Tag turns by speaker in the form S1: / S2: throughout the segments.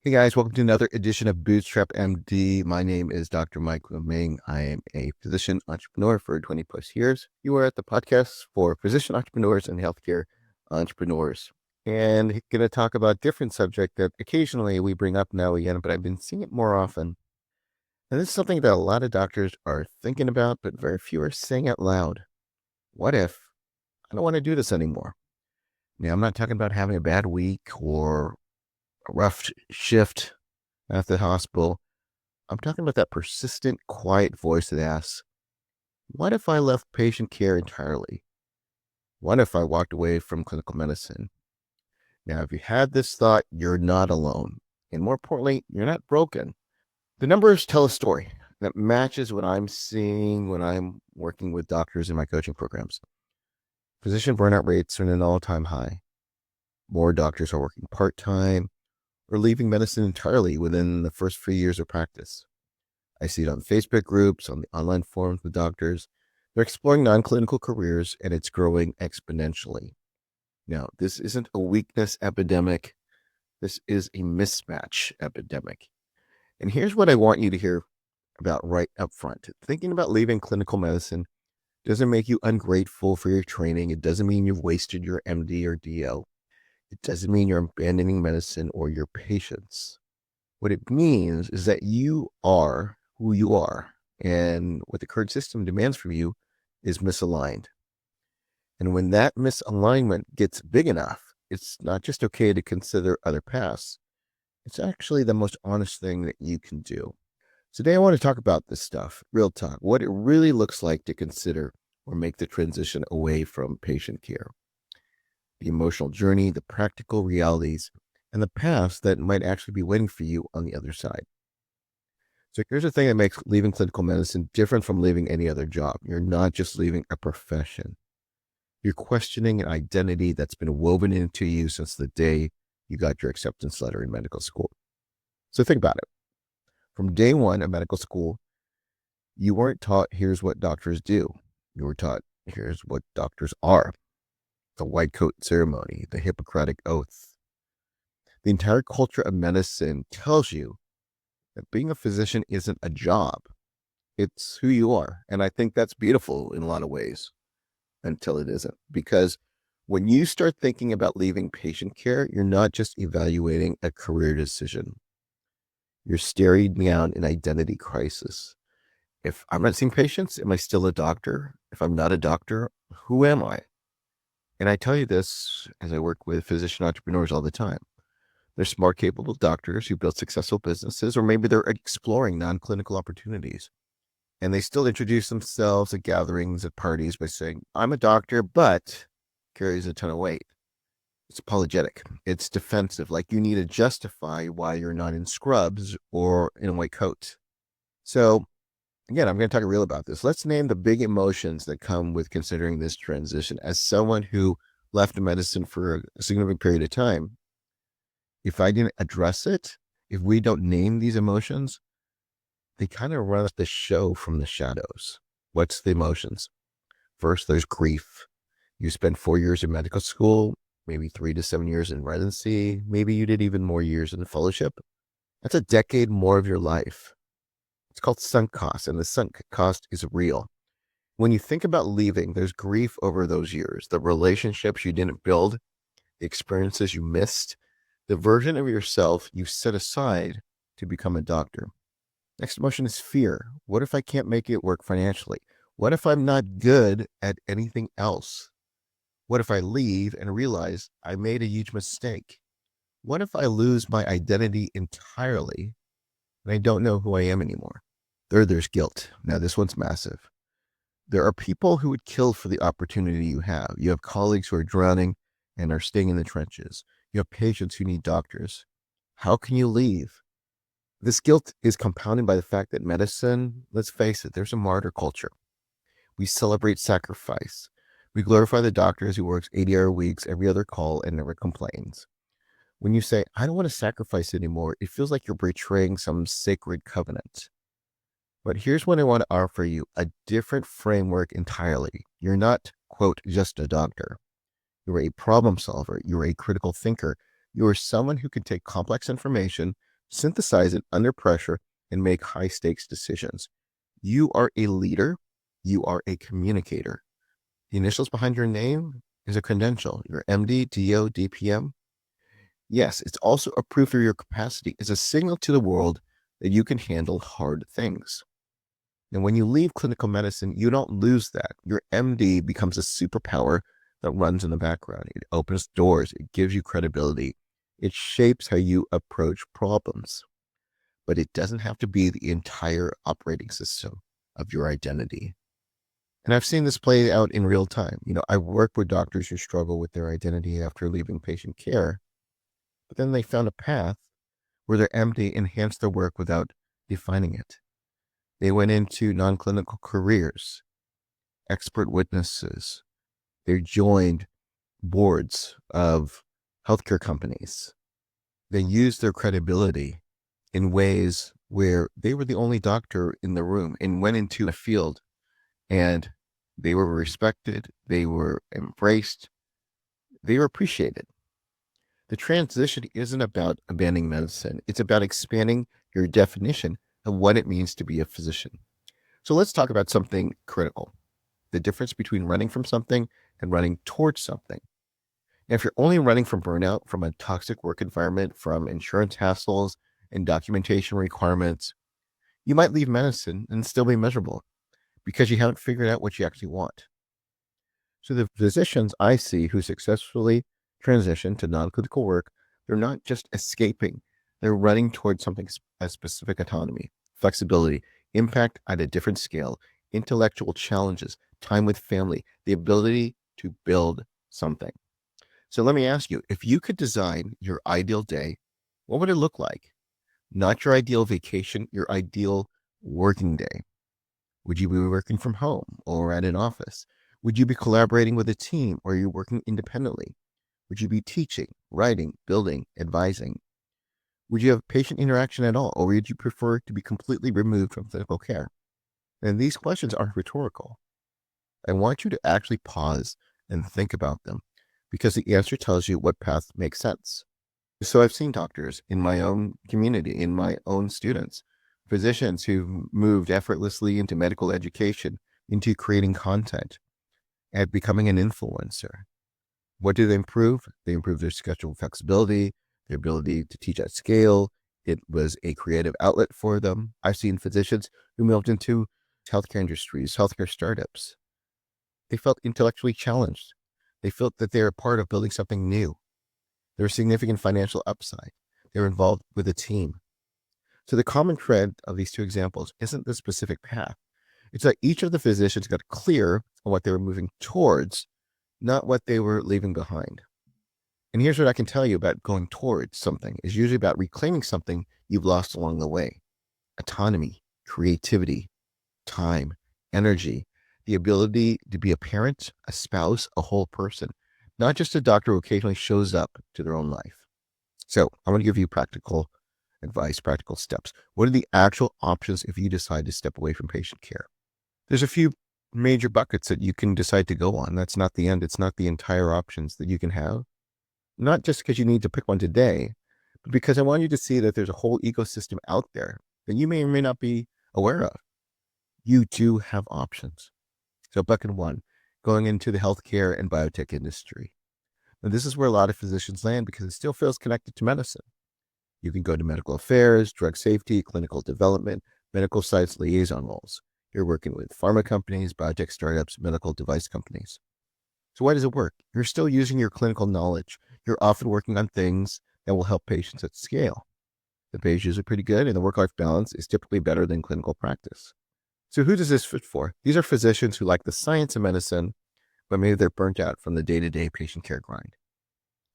S1: Hey guys, welcome to another edition of Bootstrap MD. My name is Dr. Mike Woo-Ming. I am a physician entrepreneur for 20 plus years. You are at the podcast for physician entrepreneurs and healthcare entrepreneurs. And going to talk about different subject that occasionally we bring up now again, but I've been seeing it more often. And this is something that a lot of doctors are thinking about, but very few are saying out loud. What if I don't want to do this anymore? Now, I'm not talking about having a bad week or a rough shift at the hospital. I'm talking about that persistent, quiet voice that asks, what if I left patient care entirely? What if I walked away from clinical medicine? Now, if you had this thought, you're not alone. And more importantly, you're not broken. The numbers tell a story that matches what I'm seeing when I'm working with doctors in my coaching programs. Physician burnout rates are at an all-time high. More doctors are working part-time or leaving medicine entirely within the first few years of practice. I see it on Facebook groups, on the online forums with doctors. They're exploring non-clinical careers, and it's growing exponentially. Now, this isn't a weakness epidemic. This is a mismatch epidemic. And here's what I want you to hear about right up front. Thinking about leaving clinical medicine doesn't make you ungrateful for your training. It doesn't mean you've wasted your MD or DO. It doesn't mean you're abandoning medicine or your patients. What it means is that you are who you are, and what the current system demands from you is misaligned. And when that misalignment gets big enough, it's not just okay to consider other paths. It's actually the most honest thing that you can do. Today, I want to talk about this stuff, real talk, what it really looks like to consider or make the transition away from patient care. The emotional journey, the practical realities, and the paths that might actually be waiting for you on the other side. So here's the thing that makes leaving clinical medicine different from leaving any other job. You're not just leaving a profession. You're questioning an identity that's been woven into you since the day you got your acceptance letter in medical school. So think about it. From day one of medical school, you weren't taught, here's what doctors do. You were taught, here's what doctors are. The white coat ceremony, the Hippocratic oath. The entire culture of medicine tells you that being a physician isn't a job. It's who you are. And I think that's beautiful in a lot of ways until it isn't. Because when you start thinking about leaving patient care, you're not just evaluating a career decision. You're staring down an identity crisis. If I'm not seeing patients, am I still a doctor? If I'm not a doctor, who am I? And I tell you this as I work with physician entrepreneurs all the time. They're smart, capable doctors who build successful businesses, or maybe they're exploring non-clinical opportunities. And they still introduce themselves at gatherings, at parties by saying, I'm a doctor, but carries a ton of weight. It's apologetic. It's defensive. Like you need to justify why you're not in scrubs or in a white coat. So again, I'm going to talk real about this. Let's name the big emotions that come with considering this transition. As someone who left medicine for a significant period of time, if I didn't address it, if we don't name these emotions, they kind of run the show from the shadows. What's the emotions? First, there's grief. You spent 4 years in medical school, maybe 3 to 7 years in residency. Maybe you did even more years in fellowship. That's a decade more of your life. It's called sunk cost, and the sunk cost is real. When you think about leaving, there's grief over those years, the relationships you didn't build, the experiences you missed, the version of yourself you set aside to become a doctor. Next emotion is fear. What if I can't make it work financially? What if I'm not good at anything else? What if I leave and realize I made a huge mistake? What if I lose my identity entirely and I don't know who I am anymore? There's guilt. Now, this one's massive. There are people who would kill for the opportunity you have. You have colleagues who are drowning and are staying in the trenches. You have patients who need doctors. How can you leave? This guilt is compounded by the fact that medicine, let's face it, there's a martyr culture. We celebrate sacrifice. We glorify the doctors who works 80-hour weeks every other call and never complains. When you say, I don't want to sacrifice anymore, it feels like you're betraying some sacred covenant. But here's what I want to offer you, a different framework entirely. You're not, quote, just a doctor. You're a problem solver. You're a critical thinker. You are someone who can take complex information, synthesize it under pressure, and make high-stakes decisions. You are a leader. You are a communicator. The initials behind your name is a credential. Your MD, DO, DPM. Yes, it's also a proof of your capacity. It's a signal to the world that you can handle hard things. And when you leave clinical medicine, you don't lose that. Your MD becomes a superpower that runs in the background. It opens doors. It gives you credibility. It shapes how you approach problems. But it doesn't have to be the entire operating system of your identity. And I've seen this play out in real time. I work with doctors who struggle with their identity after leaving patient care, but then they found a path where their MD enhanced their work without defining it. They went into nonclinical careers, expert witnesses. They joined boards of healthcare companies. They used their credibility in ways where they were the only doctor in the room and went into a field and they were respected, they were embraced, they were appreciated. The transition isn't about abandoning medicine. It's about expanding your definition of what it means to be a physician. So let's talk about something critical, the difference between running from something and running towards something. Now, if you're only running from burnout, from a toxic work environment, from insurance hassles and documentation requirements, you might leave medicine and still be miserable because you haven't figured out what you actually want. So the physicians I see who successfully transition to non-clinical work, they're not just escaping, they're running towards something, a specific autonomy, flexibility, impact at a different scale, intellectual challenges, time with family, the ability to build something. So let me ask you, if you could design your ideal day, what would it look like? Not your ideal vacation, your ideal working day. Would you be working from home or at an office? Would you be collaborating with a team or are you working independently? Would you be teaching, writing, building, advising? Would you have patient interaction at all, or would you prefer to be completely removed from clinical care? And these questions aren't rhetorical. I want you to actually pause and think about them because the answer tells you what path makes sense. So I've seen doctors in my own community, in my own students, physicians who've moved effortlessly into medical education, into creating content, and becoming an influencer. What do they improve? They improve their schedule flexibility, their ability to teach at scale. It was a creative outlet for them. I've seen physicians who moved into healthcare industries, healthcare startups. They felt intellectually challenged. They felt that they were part of building something new. There was significant financial upside. They were involved with a team. So the common thread of these two examples isn't the specific path. It's that each of the physicians got clear on what they were moving towards, not what they were leaving behind. And here's what I can tell you about going towards something is usually about reclaiming something you've lost along the way. Autonomy, creativity, time, energy, the ability to be a parent, a spouse, a whole person, not just a doctor who occasionally shows up to their own life. So I want to give you practical advice, practical steps. What are the actual options if you decide to step away from patient care? There's a few major buckets that you can decide to go on. That's not the end. It's not the entire options that you can have. Not just because you need to pick one today, but because I want you to see that there's a whole ecosystem out there that you may or may not be aware of. You do have options. So bucket one, going into the healthcare and biotech industry. Now, this is where a lot of physicians land because it still feels connected to medicine. You can go to medical affairs, drug safety, clinical development, medical science liaison roles. You're working with pharma companies, biotech startups, medical device companies. So why does it work? You're still using your clinical knowledge. You're often working on things that will help patients at scale. The pay is usually pretty good and the work-life balance is typically better than clinical practice. So who does this fit for? These are physicians who like the science of medicine, but maybe they're burnt out from the day-to-day patient care grind.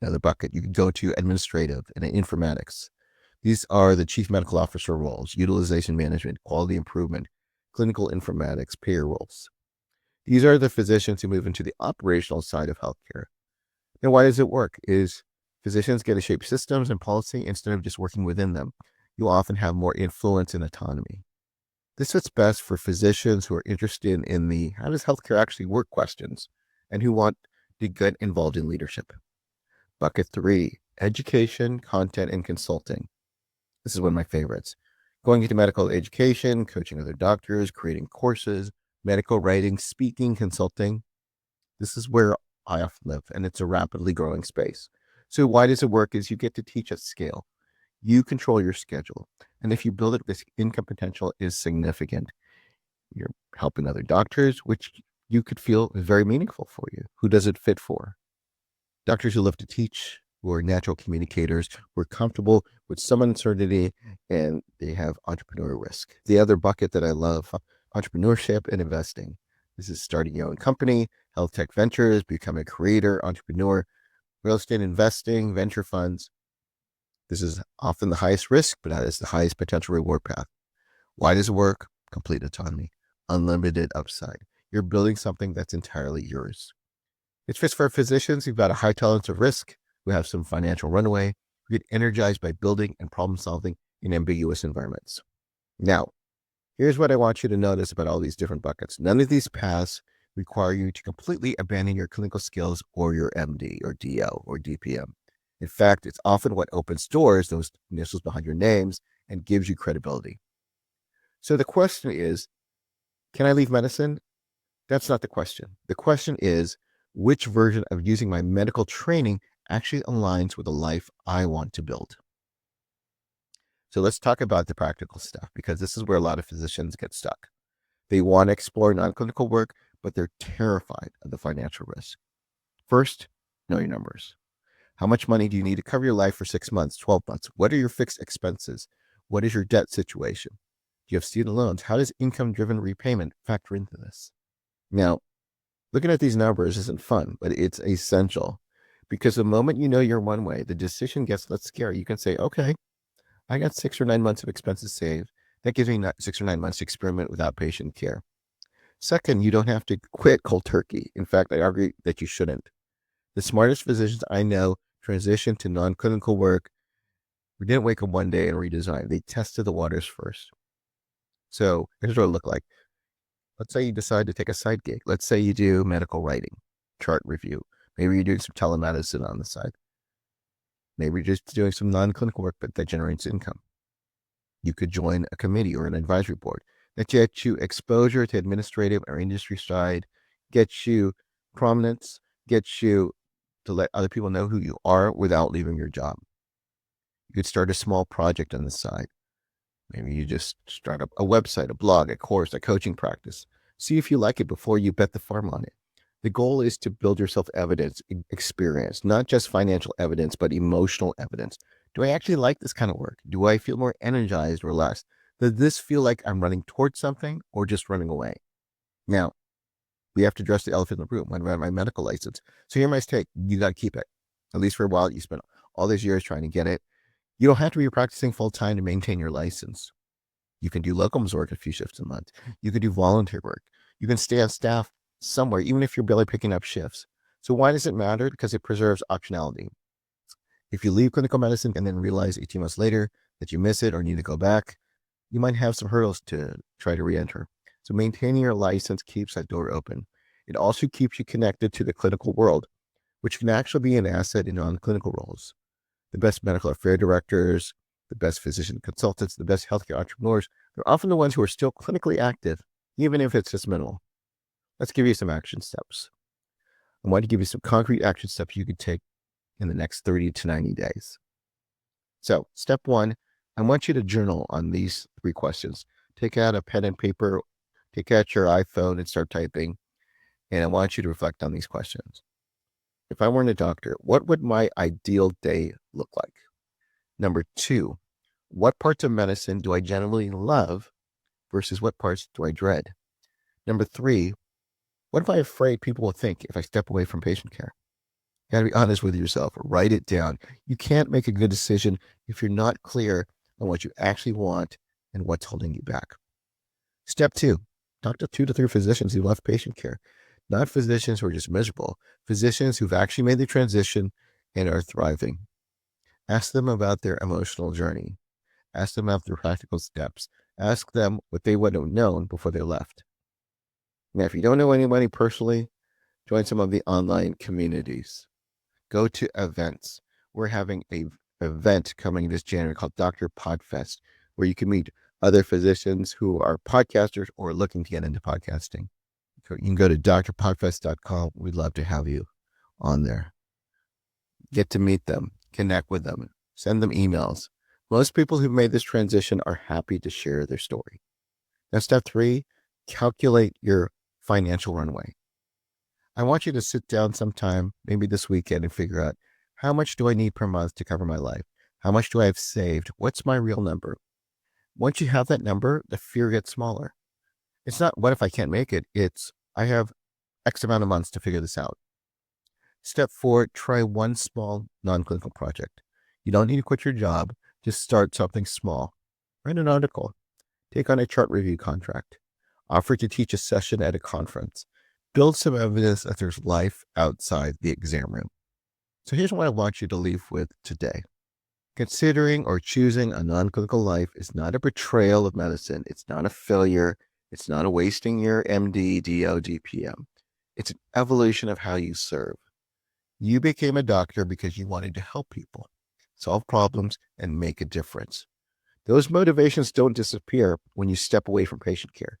S1: Another bucket, you can go to administrative and informatics. These are the chief medical officer roles, utilization management, quality improvement, clinical informatics, payer roles. These are the physicians who move into the operational side of healthcare. Now, why does it work? Is physicians get to shape systems and policy instead of just working within them. You often have more influence and autonomy. This fits best for physicians who are interested in the how does healthcare actually work questions and who want to get involved in leadership. Bucket three, education, content, and consulting. This is one of my favorites. Going into medical education, coaching other doctors, creating courses, medical writing, speaking, consulting. This is where I often live, and it's a rapidly growing space. So why does it work is you get to teach at scale. You control your schedule. And if you build it, this income potential is significant. You're helping other doctors, which you could feel is very meaningful for you. Who does it fit for? Doctors who love to teach, who are natural communicators, who are comfortable with some uncertainty, and they have entrepreneurial risk. The other bucket that I love, entrepreneurship and investing. This is starting your own company, health tech ventures, becoming a creator, entrepreneur, real estate investing, venture funds. This is often the highest risk, but that is the highest potential reward path. Why does it work? Complete autonomy, unlimited upside. You're building something that's entirely yours. It fits for physicians who've got a high tolerance of risk, who have some financial runway, who get energized by building and problem solving in ambiguous environments. Now, here's what I want you to notice about all these different buckets. None of these paths require you to completely abandon your clinical skills or your MD or DO or DPM. In fact, it's often what opens doors, those initials behind your names, and gives you credibility. So the question is, can I leave medicine? That's not the question. The question is, which version of using my medical training actually aligns with the life I want to build? So let's talk about the practical stuff, because this is where a lot of physicians get stuck. They want to explore non-clinical work, but they're terrified of the financial risk. First, know your numbers. How much money do you need to cover your life for 6 months, 12 months? What are your fixed expenses? What is your debt situation? Do you have student loans? How does income-driven repayment factor into this? Now, looking at these numbers isn't fun, but it's essential, because the moment you know you're one way, the decision gets less scary. You can say, okay, I got 6 or 9 months of expenses saved. That gives me 6 or 9 months to experiment with outpatient care. Second, you don't have to quit cold turkey. In fact, I argue that you shouldn't. The smartest physicians I know transitioned to non-clinical work. We didn't wake up one day and redesign. They tested the waters first. So here's what it looked like. Let's say you decide to take a side gig. Let's say you do medical writing, chart review. Maybe you're doing some telemedicine on the side. Maybe you're just doing some non-clinical work, but that generates income. You could join a committee or an advisory board that gets you exposure to administrative or industry side, gets you prominence, gets you to let other people know who you are without leaving your job. You could start a small project on the side. Maybe you just start up a website, a blog, a course, a coaching practice. See if you like it before you bet the farm on it. The goal is to build yourself evidence, experience, not just financial evidence, but emotional evidence. Do I actually like this kind of work? Do I feel more energized or less? Does this feel like I'm running towards something or just running away? Now, we have to address the elephant in the room. When I ran my medical license. So here's my take. You got to keep it. At least for a while. You spent all these years trying to get it. You don't have to be practicing full time to maintain your license. You can do locums work a few shifts a month. You can do volunteer work. You can stay on staff somewhere, even if you're barely picking up shifts. So why does it matter? Because it preserves optionality. If you leave clinical medicine and then realize 18 months later that you miss it or need to go back, you might have some hurdles to try to re-enter. So maintaining your license keeps that door open. It also keeps you connected to the clinical world, which can actually be an asset in non-clinical roles. The best medical affairs directors, the best physician consultants, the best healthcare entrepreneurs, they're often the ones who are still clinically active, even if it's just minimal. Let's give you some action steps. I want to give you some concrete action steps you could take in the next 30 to 90 days. So step one, I want you to journal on these 3 questions. Take out a pen and paper, take out your iPhone and start typing. And I want you to reflect on these questions. If I weren't a doctor, what would my ideal day look like? Number 2, what parts of medicine do I generally love versus what parts do I dread? Number 3, what am I afraid people will think if I step away from patient care? You got to be honest with yourself. Write it down. You can't make a good decision if you're not clear on what you actually want and what's holding you back. Step 2, talk to 2 to 3 physicians who love patient care. Not physicians who are just miserable, physicians who've actually made the transition and are thriving. Ask them about their emotional journey. Ask them about their practical steps. Ask them what they would have known before they left. Now, if you don't know anybody personally, join some of the online communities. Go to events. We're having a event coming this January called Dr. Podfest, where you can meet other physicians who are podcasters or looking to get into podcasting. So you can go to drpodfest.com. We'd love to have you on there. Get to meet them, connect with them, send them emails. Most people who've made this transition are happy to share their story. Now, step 3, calculate your financial runway. I want you to sit down sometime, maybe this weekend, and figure out, how much do I need per month to cover my life? How much do I have saved? What's my real number? Once you have that number, the fear gets smaller. It's not, what if I can't make it? It's, I have X amount of months to figure this out. Step 4, try one small non-clinical project. You don't need to quit your job. Just start something small. Write an article. Take on a chart review contract. Offer to teach a session at a conference. Build some evidence that there's life outside the exam room. So here's what I want you to leave with today. Considering or choosing a non-clinical life is not a betrayal of medicine. It's not a failure. It's not a wasting your MD, DO, DPM. It's an evolution of how you serve. You became a doctor because you wanted to help people, solve problems, and make a difference. Those motivations don't disappear when you step away from patient care.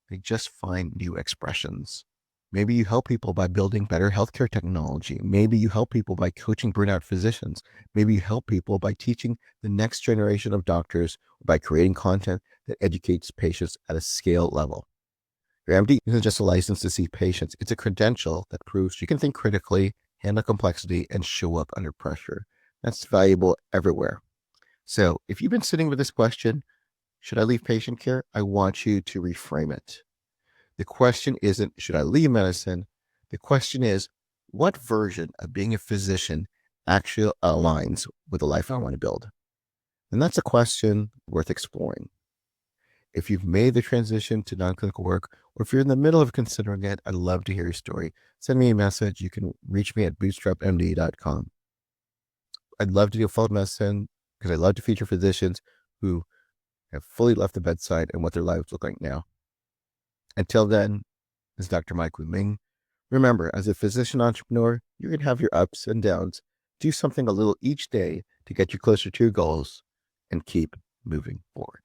S1: They just find new expressions. Maybe you help people by building better healthcare technology. Maybe you help people by coaching burnout physicians. Maybe you help people by teaching the next generation of doctors, or by creating content that educates patients at a scale level. Your MD isn't just a license to see patients. It's a credential that proves you can think critically, handle complexity, and show up under pressure. That's valuable everywhere. So if you've been sitting with this question, should I leave patient care? I want you to reframe it. The question isn't, should I leave medicine? The question is, what version of being a physician actually aligns with the life I want to build? And that's a question worth exploring. If you've made the transition to non-clinical work, or if you're in the middle of considering it, I'd love to hear your story. Send me a message. You can reach me at bootstrapmd.com. I'd love to do full medicine because I love to feature physicians who have fully left the bedside and what their lives look like now. Until then, this is Dr. Mike Woo-Ming. Remember, as a physician entrepreneur, you're going to have your ups and downs. Do something a little each day to get you closer to your goals and keep moving forward.